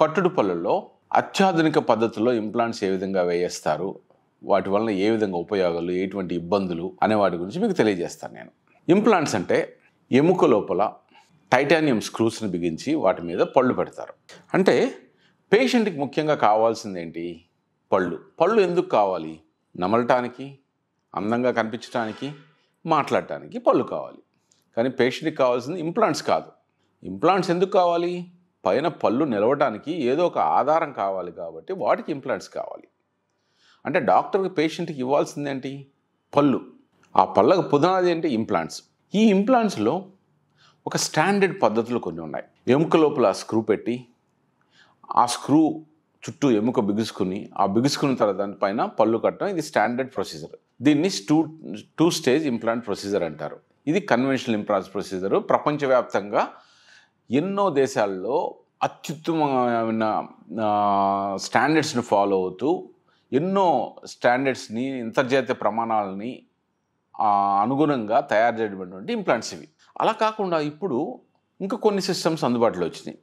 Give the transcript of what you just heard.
కట్టుడు పళ్ళల్లో అత్యాధునిక పద్ధతుల్లో ఇంప్లాంట్స్ ఏ విధంగా వేయేస్తారు, వాటి వలన ఏ విధంగా ఉపయోగాలు, ఎటువంటి ఇబ్బందులు అనే వాటి గురించి మీకు తెలియజేస్తాను నేను. ఇంప్లాంట్స్ అంటే ఎముక లోపల టైటానియం స్క్రూస్ని బిగించి వాటి మీద పళ్ళు పెడతారు. అంటే పేషెంట్కి ముఖ్యంగా కావాల్సింది ఏంటి? పళ్ళు. పళ్ళు ఎందుకు కావాలి? నమలటానికి, అందంగా కనిపించడానికి, మాట్లాడటానికి పళ్ళు కావాలి. కానీ పేషెంట్కి కావాల్సింది ఇంప్లాంట్స్ కాదు. ఇంప్లాంట్స్ ఎందుకు కావాలి? పైన పళ్ళు నిలవడానికి ఏదో ఒక ఆధారం కావాలి కాబట్టి వాటికి ఇంప్లాంట్స్ కావాలి. అంటే డాక్టర్కి పేషెంట్కి ఇవ్వాల్సింది ఏంటి? పళ్ళు. ఆ పళ్ళకు పునాది ఏంటి? ఇంప్లాంట్స్. ఈ ఇంప్లాంట్స్లో ఒక స్టాండర్డ్ పద్ధతులు కొన్ని ఉన్నాయి. ఎముక లోపల స్క్రూ పెట్టి ఆ స్క్రూ చుట్టూ ఎముక బిగుసుకుని, ఆ బిగుసుకున్న తర్వాత దానిపైన పళ్ళు కట్టడం, ఇది స్టాండర్డ్ ప్రొసీజర్. దీన్ని టూ స్టేజ్ ఇంప్లాంట్ ప్రొసీజర్ అంటారు. ఇది కన్వెన్షనల్ ఇంప్లాంట్స్ ప్రొసీజరు. ప్రపంచవ్యాప్తంగా ఎన్నో దేశాల్లో అత్యుత్తమమైన స్టాండర్డ్స్ని ఫాలో అవుతూ ఎన్నో స్టాండర్డ్స్ని, అంతర్జాతీయ ప్రమాణాలని అనుగుణంగా తయారు చేయబడినటువంటి ఇంప్లాంట్స్ ఇవి. అలా కాకుండా ఇప్పుడు ఇంకా కొన్ని సిస్టమ్స్ అందుబాటులో వచ్చినాయి.